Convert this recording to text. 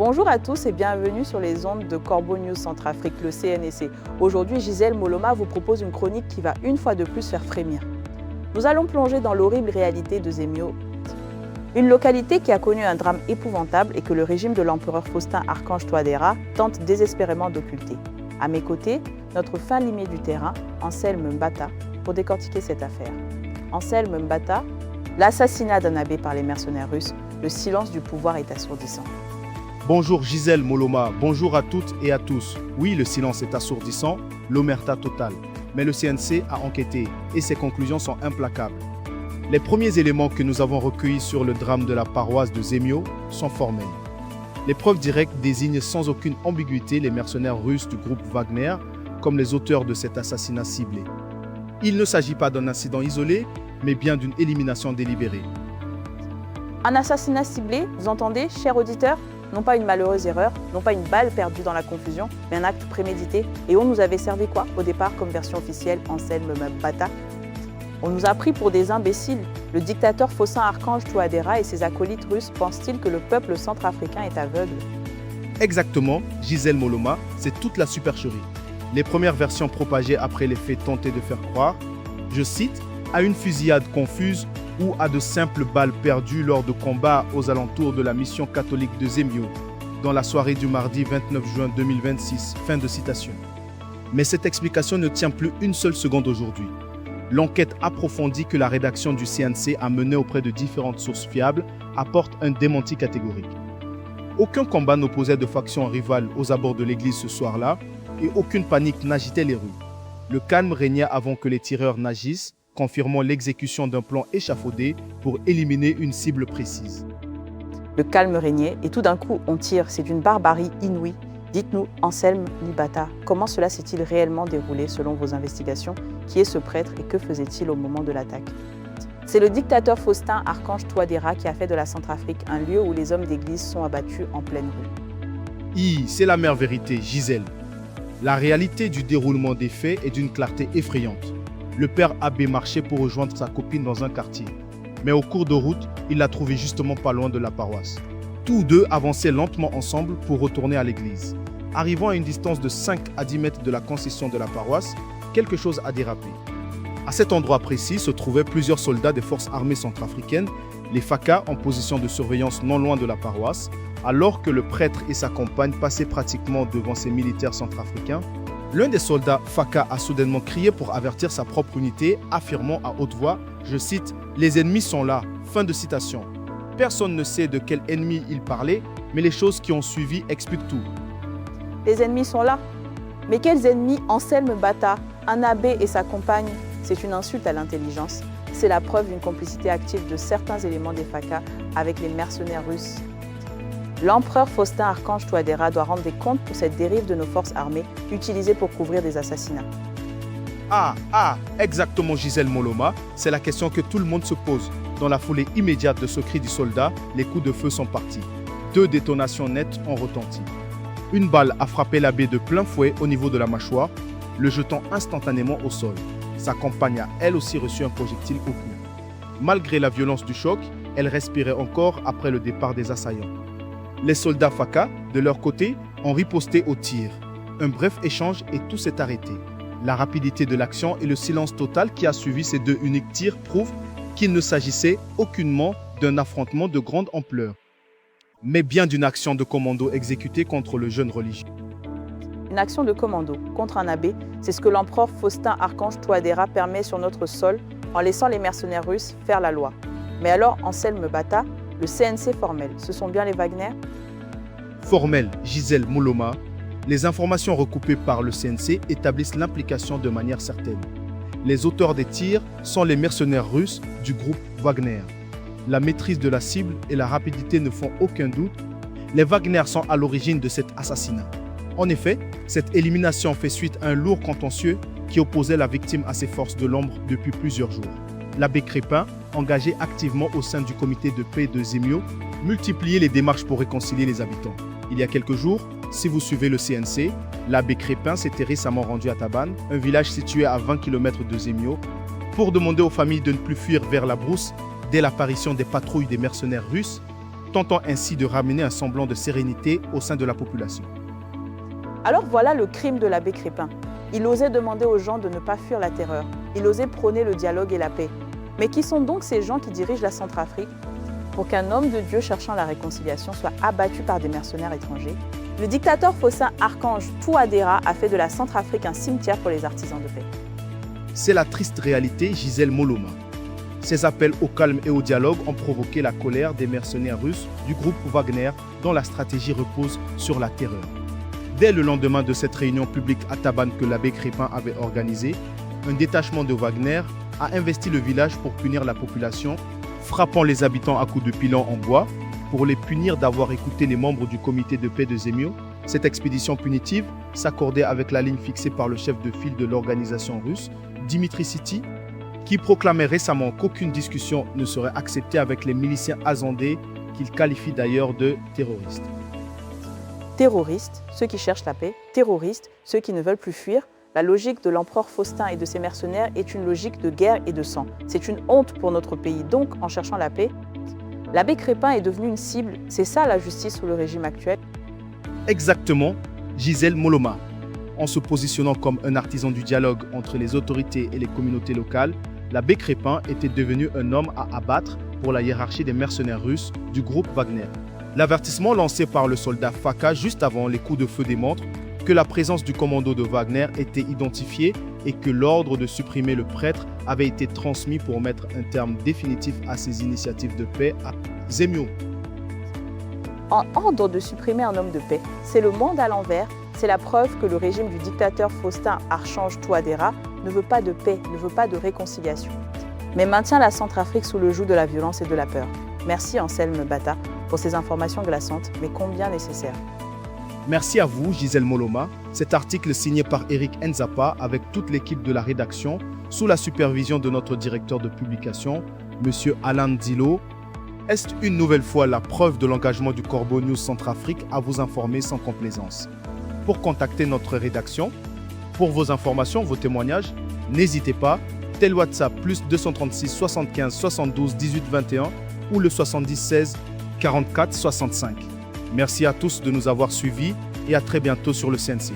Bonjour à tous et bienvenue sur les ondes de Corbeau News Centrafrique, le CNEC. Aujourd'hui, Gisèle Moloma vous propose une chronique qui va une fois de plus faire frémir. Nous allons plonger dans l'horrible réalité de Zemio, une localité qui a connu un drame épouvantable et que le régime de l'empereur Faustin Archange Touadéra tente désespérément d'occulter. À mes côtés, notre fin limier du terrain, Anselme Mbata, pour décortiquer cette affaire. Anselme Mbata, l'assassinat d'un abbé par les mercenaires russes, le silence du pouvoir est assourdissant. Bonjour Gisèle Moloma, bonjour à toutes et à tous. Oui, le silence est assourdissant, l'omerta totale. Mais le CNC a enquêté et ses conclusions sont implacables. Les premiers éléments que nous avons recueillis sur le drame de la paroisse de Zemio sont formels. Les preuves directes désignent sans aucune ambiguïté les mercenaires russes du groupe Wagner comme les auteurs de cet assassinat ciblé. Il ne s'agit pas d'un incident isolé, mais bien d'une élimination délibérée. Un assassinat ciblé, vous entendez, chers auditeurs? Non pas une malheureuse erreur, non pas une balle perdue dans la confusion, mais un acte prémédité. Et on nous avait servi quoi au départ comme version officielle, Anselme Mbata? On nous a pris pour des imbéciles. Le dictateur Faustin Archange Touadéra et ses acolytes russes pensent-ils que le peuple centrafricain est aveugle? Exactement, Gisèle Moloma, c'est toute la supercherie. Les premières versions propagées après les faits tentaient de faire croire, je cite, à une fusillade confuse ou à de simples balles perdues lors de combats aux alentours de la mission catholique de Zemio, dans la soirée du mardi 29 juin 2026. Fin de citation. Mais cette explication ne tient plus une seule seconde aujourd'hui. L'enquête approfondie que la rédaction du CNC a menée auprès de différentes sources fiables apporte un démenti catégorique. Aucun combat n'opposait de factions rivales aux abords de l'église ce soir-là et aucune panique n'agitait les rues. Le calme régnait avant que les tireurs n'agissent, confirmant l'exécution d'un plan échafaudé pour éliminer une cible précise. Le calme régnait et tout d'un coup on tire, c'est d'une barbarie inouïe. Dites-nous, Anselme Mbata, comment cela s'est-il réellement déroulé selon vos investigations? Qui est ce prêtre et que faisait-il au moment de l'attaque? C'est le dictateur Faustin Archange Touadéra qui a fait de la Centrafrique un lieu où les hommes d'église sont abattus en pleine rue. C'est la mère vérité, Gisèle. La réalité du déroulement des faits est d'une clarté effrayante. Le père abbé marchait pour rejoindre sa copine dans un quartier. Mais au cours de route, il l'a trouvée justement pas loin de la paroisse. Tous deux avançaient lentement ensemble pour retourner à l'église. Arrivant à une distance de 5 à 10 mètres de la concession de la paroisse, quelque chose a dérapé. À cet endroit précis se trouvaient plusieurs soldats des forces armées centrafricaines, les FACA en position de surveillance non loin de la paroisse, alors que le prêtre et sa compagne passaient pratiquement devant ces militaires centrafricains. L'un des soldats FACA a soudainement crié pour avertir sa propre unité, affirmant à haute voix, je cite, « Les ennemis sont là ». Fin de citation. Personne ne sait de quel ennemi il parlait, mais les choses qui ont suivi expliquent tout. Les ennemis sont là? Mais quels ennemis? Anselme Mbata, un abbé et sa compagne? C'est une insulte à l'intelligence. C'est la preuve d'une complicité active de certains éléments des FACA avec les mercenaires russes. L'empereur Faustin Archange Touadéra doit rendre des comptes pour cette dérive de nos forces armées utilisées pour couvrir des assassinats. Exactement Gisèle Moloma, c'est la question que tout le monde se pose. Dans la foulée immédiate de ce cri du soldat, les coups de feu sont partis. 2 détonations nettes ont retenti. Une balle a frappé l'abbé de plein fouet au niveau de la mâchoire, le jetant instantanément au sol. Sa compagne a elle aussi reçu un projectile au cou. Malgré la violence du choc, elle respirait encore après le départ des assaillants. Les soldats FACA, de leur côté, ont riposté au tir. Un bref échange et tout s'est arrêté. La rapidité de l'action et le silence total qui a suivi ces 2 uniques tirs prouvent qu'il ne s'agissait aucunement d'un affrontement de grande ampleur, mais bien d'une action de commando exécutée contre le jeune religieux. Une action de commando contre un abbé, c'est ce que l'empereur Faustin Archange Touadéra permet sur notre sol en laissant les mercenaires russes faire la loi. Mais alors, Anselme Mbata, le CNC formel, ce sont bien les Wagner? Formel, Gisèle Moloma, les informations recoupées par le CNC établissent l'implication de manière certaine. Les auteurs des tirs sont les mercenaires russes du groupe Wagner. La maîtrise de la cible et la rapidité ne font aucun doute. Les Wagner sont à l'origine de cet assassinat. En effet, cette élimination fait suite à un lourd contentieux qui opposait la victime à ses forces de l'ombre depuis plusieurs jours. L'abbé Crépin, engagé activement au sein du comité de paix de Zemio, multipliait les démarches pour réconcilier les habitants. Il y a quelques jours, si vous suivez le CNC, l'abbé Crépin s'était récemment rendu à Taban, un village situé à 20 km de Zemio, pour demander aux familles de ne plus fuir vers la brousse dès l'apparition des patrouilles des mercenaires russes tentant ainsi de ramener un semblant de sérénité au sein de la population. Alors voilà le crime de l'abbé Crépin. Il osait demander aux gens de ne pas fuir la terreur. Il osait prôner le dialogue et la paix. Mais qui sont donc ces gens qui dirigent la Centrafrique pour qu'un homme de Dieu cherchant la réconciliation soit abattu par des mercenaires étrangers? Le dictateur faussin Archange Touadéra a fait de la Centrafrique un cimetière pour les artisans de paix. C'est la triste réalité Gisèle Moloma. Ces appels au calme et au dialogue ont provoqué la colère des mercenaires russes du groupe Wagner dont la stratégie repose sur la terreur. Dès le lendemain de cette réunion publique à Tabannes que l'abbé Crépin avait organisée, un détachement de Wagner a investi le village pour punir la population, frappant les habitants à coups de pilon en bois pour les punir d'avoir écouté les membres du comité de paix de Zemio. Cette expédition punitive s'accordait avec la ligne fixée par le chef de file de l'organisation russe, Dimitri Siti, qui proclamait récemment qu'aucune discussion ne serait acceptée avec les miliciens azandais qu'il qualifie d'ailleurs de terroristes. Terroristes, ceux qui cherchent la paix, terroristes, ceux qui ne veulent plus fuir. La logique de l'empereur Faustin et de ses mercenaires est une logique de guerre et de sang. C'est une honte pour notre pays. Donc, en cherchant la paix, l'abbé Crépin est devenu une cible. C'est ça la justice sous le régime actuel. Exactement, Gisèle Moloma. En se positionnant comme un artisan du dialogue entre les autorités et les communautés locales, l'abbé Crépin était devenu un homme à abattre pour la hiérarchie des mercenaires russes du groupe Wagner. L'avertissement lancé par le soldat Faka juste avant les coups de feu démontre que la présence du commando de Wagner était identifiée et que l'ordre de supprimer le prêtre avait été transmis pour mettre un terme définitif à ces initiatives de paix à Zemio. En ordre de supprimer un homme de paix, c'est le monde à l'envers, c'est la preuve que le régime du dictateur Faustin Archange Touadéra ne veut pas de paix, ne veut pas de réconciliation, mais maintient la Centrafrique sous le joug de la violence et de la peur. Merci Anselme Bata pour ces informations glaçantes, mais combien nécessaires. Merci à vous, Gisèle Moloma. Cet article signé par Eric Nzapa avec toute l'équipe de la rédaction, sous la supervision de notre directeur de publication, M. Alain Dilo, est une nouvelle fois la preuve de l'engagement du Corbeau News Centrafrique à vous informer sans complaisance. Pour contacter notre rédaction, pour vos informations, vos témoignages, n'hésitez pas, tel WhatsApp plus 236 75 72 18 21 ou le 70 16 44 65. Merci à tous de nous avoir suivis et à très bientôt sur le CNC.